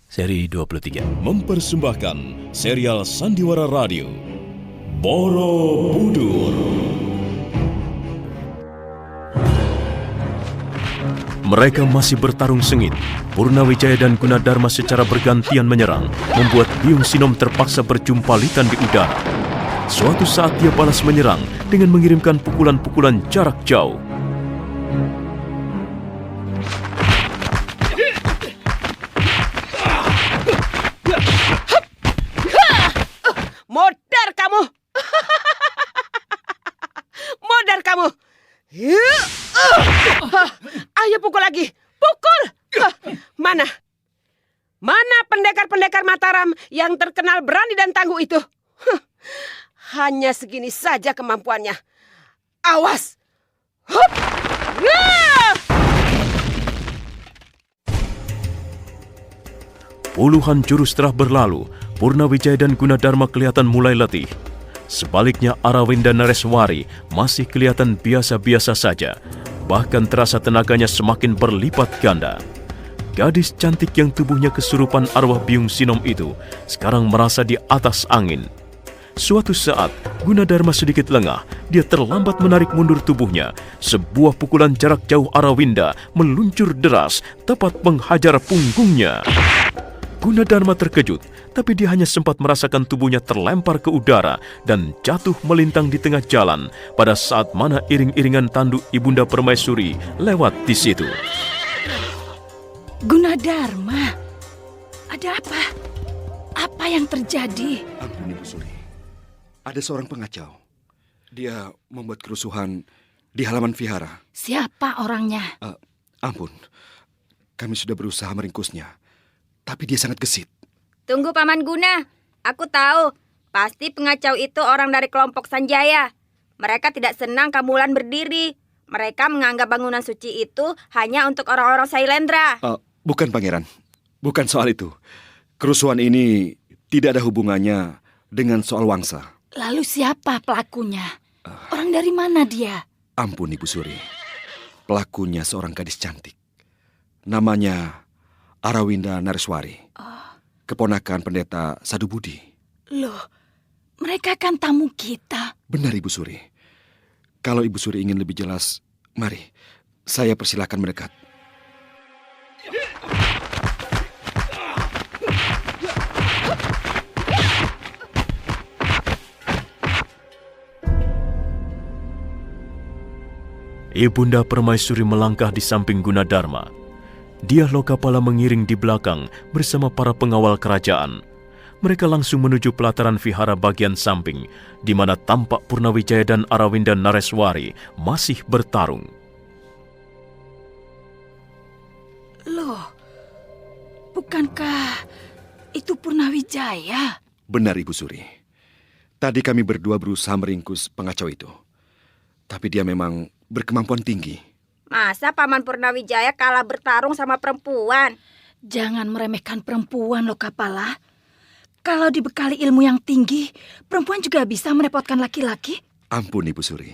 seri 23. Mempersembahkan serial Sandiwara Radio Borobudur. Mereka masih bertarung sengit. Purnawijaya dan Gunadarma secara bergantian menyerang, membuat Biung Sinom terpaksa berjumpalitan di udara. Suatu saat dia balas menyerang dengan mengirimkan pukulan-pukulan jarak jauh. Modar kamu! Modar kamu! Ayo pukul lagi! Pukul! Mana? Mana pendekar-pendekar Mataram yang terkenal berani dan tangguh itu? Hanya segini saja kemampuannya. Awas! Hup! Puluhan jurus telah berlalu, Purnawijaya dan Gunadarma kelihatan mulai letih. Sebaliknya Arawind dan Nareswari masih kelihatan biasa-biasa saja, bahkan terasa tenaganya semakin berlipat ganda. Gadis cantik yang tubuhnya kesurupan arwah Biung Sinom itu sekarang merasa di atas angin. Suatu saat, Gunadarma sedikit lengah, dia terlambat menarik mundur tubuhnya. Sebuah pukulan jarak jauh Arawinda meluncur deras, tepat menghajar punggungnya. Gunadarma terkejut, tapi dia hanya sempat merasakan tubuhnya terlempar ke udara dan jatuh melintang di tengah jalan pada saat mana iring-iringan tanduk Ibunda Permaisuri lewat di situ. Gunadarma, ada apa? Apa yang terjadi? Ampun Ibu Suri, ada seorang pengacau. Dia membuat kerusuhan di halaman vihara. Siapa orangnya? Ampun, kami sudah berusaha meringkusnya. Tapi dia sangat gesit. Tunggu Paman Guna, aku tahu. Pasti pengacau itu orang dari kelompok Sanjaya. Mereka tidak senang Kamulan berdiri. Mereka menganggap bangunan suci itu hanya untuk orang-orang Sailendra. Bukan Pangeran, bukan soal itu. Kerusuhan ini tidak ada hubungannya dengan soal wangsa. Lalu siapa pelakunya? Orang dari mana dia? Ampun Ibu Suri, pelakunya seorang gadis cantik. Namanya Arawinda Nareswari, keponakan pendeta Sadu Budi. Loh, mereka kan tamu kita. Benar Ibu Suri. Kalau Ibu Suri ingin lebih jelas, mari, saya persilakan mendekat. Ibunda Permaisuri melangkah di samping Gunadarma. Dia Lokapala mengiring di belakang bersama para pengawal kerajaan. Mereka langsung menuju pelataran vihara bagian samping, di mana tampak Purnawijaya dan Arawind dan Nareswari masih bertarung. Loh, bukankah itu Purnawijaya? Benar Ibu Suri. Tadi kami berdua berusaha meringkus pengacau itu. Tapi dia memang berkemampuan tinggi. Masa Paman Purnawijaya kalah bertarung sama perempuan? Jangan meremehkan perempuan, Lokapala. Kalau dibekali ilmu yang tinggi, perempuan juga bisa merepotkan laki-laki. Ampun Ibu Suri.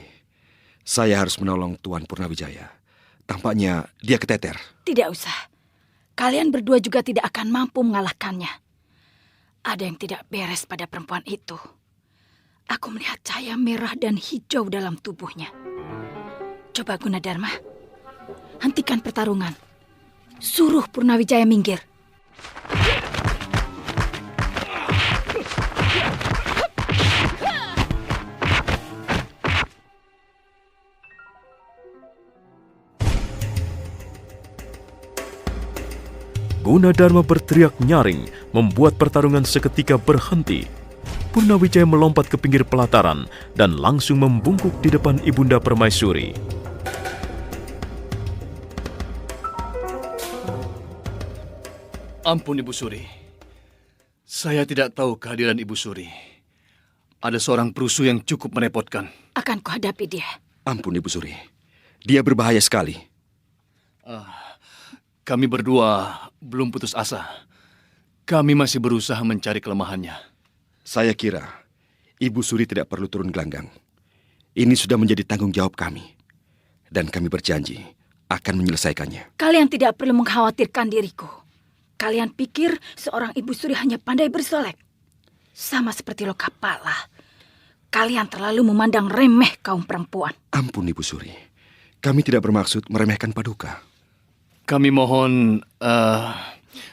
Saya harus menolong Tuan Purnawijaya. Tampaknya dia keteter. Tidak usah. Kalian berdua juga tidak akan mampu mengalahkannya. Ada yang tidak beres pada perempuan itu. Aku melihat cahaya merah dan hijau dalam tubuhnya. Coba Gunadarma, hentikan pertarungan. Suruh Purnawijaya minggir. Gunadarma berteriak nyaring, membuat pertarungan seketika berhenti. Purnawijaya melompat ke pinggir pelataran dan langsung membungkuk di depan Ibunda Permaisuri. Ampun Ibu Suri, saya tidak tahu kehadiran Ibu Suri. Ada seorang perusuh yang cukup merepotkan. Akan kuhadapi dia. Ampun Ibu Suri, dia berbahaya sekali. Kami berdua belum putus asa. Kami masih berusaha mencari kelemahannya. Saya kira Ibu Suri tidak perlu turun gelanggang. Ini sudah menjadi tanggung jawab kami. Dan kami berjanji akan menyelesaikannya. Kalian tidak perlu mengkhawatirkan diriku. kalian pikir seorang Ibu Suri hanya pandai bersolek? Sama seperti Lokapala. Kalian terlalu memandang remeh kaum perempuan. Ampun Ibu Suri, kami tidak bermaksud meremehkan Paduka. Kami mohon,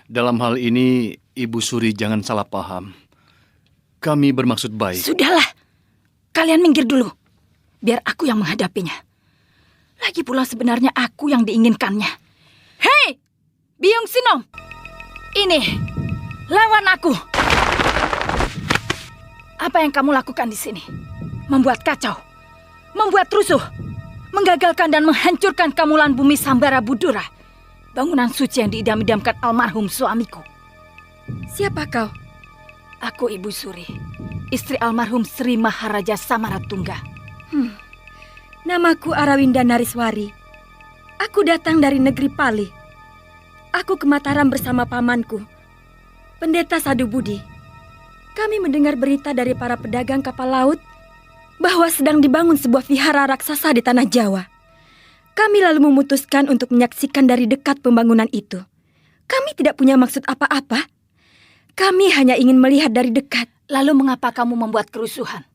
dalam hal ini Ibu Suri jangan salah paham. Kami bermaksud baik. Sudahlah, kalian minggir dulu. Biar aku yang menghadapinya. Lagi pula sebenarnya aku yang diinginkannya. Hei, Biung Sinom. Ini, lawan aku. Apa yang kamu lakukan di sini? Membuat kacau, membuat rusuh, menggagalkan dan menghancurkan Kamulan Bumi Sambara Budura, bangunan suci yang diidam-idamkan almarhum suamiku. Siapa kau? Aku Ibu Suri, istri almarhum Sri Maharaja Samaratungga. Namaku Arawinda Nariswari. Aku datang dari negeri Pali. Aku ke Mataram bersama pamanku, Pendeta Sadu Budi. Kami mendengar berita dari para pedagang kapal laut bahwa sedang dibangun sebuah vihara raksasa di tanah Jawa. Kami lalu memutuskan untuk menyaksikan dari dekat pembangunan itu. Kami tidak punya maksud apa-apa. Kami hanya ingin melihat dari dekat. Lalu mengapa kamu membuat kerusuhan?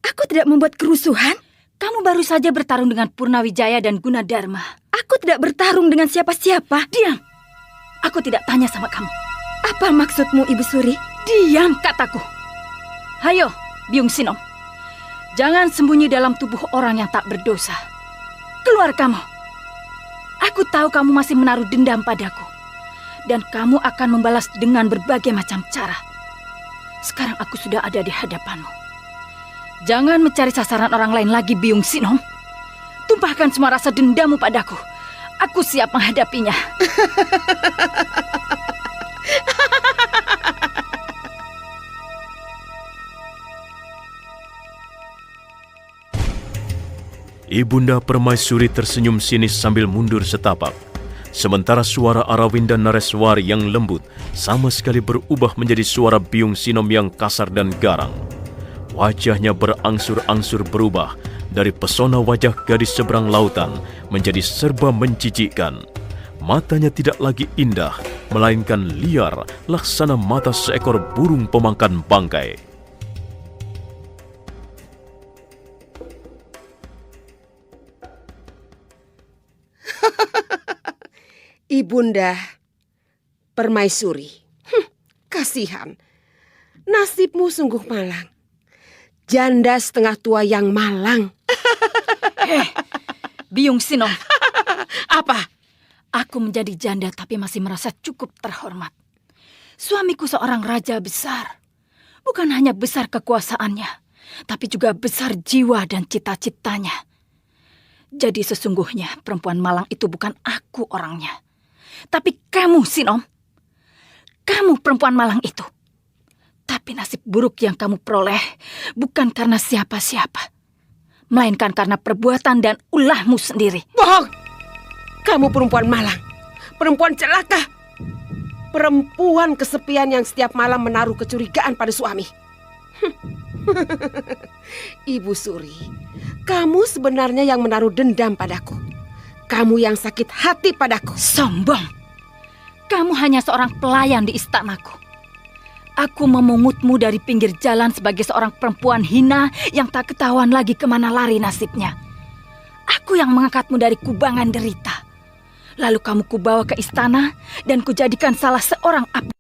Aku tidak membuat kerusuhan. Kamu baru saja bertarung dengan Purnawijaya dan Gunadarma. Aku tidak bertarung dengan siapa-siapa. Diam! Aku tidak tanya sama kamu. Apa maksudmu, Ibu Suri? Diam, kataku. Hayo, Biung Sinom. Jangan sembunyi dalam tubuh orang yang tak berdosa. Keluar kamu. Aku tahu kamu masih menaruh dendam padaku. Dan kamu akan membalas dengan berbagai macam cara. Sekarang aku sudah ada di hadapanmu. Jangan mencari sasaran orang lain lagi, Biung Sinom. Tumpahkan semua rasa dendammu padaku. Aku siap menghadapinya. Ibunda Permaisuri tersenyum sinis sambil mundur setapak. Sementara suara Arawinda Nareswari yang lembut sama sekali berubah menjadi suara Biung Sinom yang kasar dan garang. Wajahnya berangsur-angsur berubah dari pesona wajah gadis seberang lautan menjadi serba mencicikkan. Matanya tidak lagi indah, melainkan liar laksana mata seekor burung pemangkan bangkai. Ibunda Permaisuri, kasihan. Nasibmu sungguh malang. Janda setengah tua yang malang. Biung Sinom. Apa? Aku menjadi janda tapi masih merasa cukup terhormat. Suamiku seorang raja besar. Bukan hanya besar kekuasaannya, tapi juga besar jiwa dan cita-citanya. Jadi sesungguhnya perempuan malang itu bukan aku orangnya. Tapi kamu, Sinom. Kamu perempuan malang itu. Tapi nasib buruk yang kamu peroleh bukan karena siapa-siapa, melainkan karena perbuatan dan ulahmu sendiri. Bohong! Kamu perempuan malang. Perempuan celaka. Perempuan kesepian yang setiap malam menaruh kecurigaan pada suami. Ibu Suri, kamu sebenarnya yang menaruh dendam padaku. Kamu yang sakit hati padaku. Sombong. Kamu hanya seorang pelayan di istanaku. Aku memungutmu dari pinggir jalan sebagai seorang perempuan hina yang tak ketahuan lagi kemana lari nasibnya. Aku yang mengangkatmu dari kubangan derita. Lalu kamu kubawa ke istana dan kujadikan salah seorang abdi.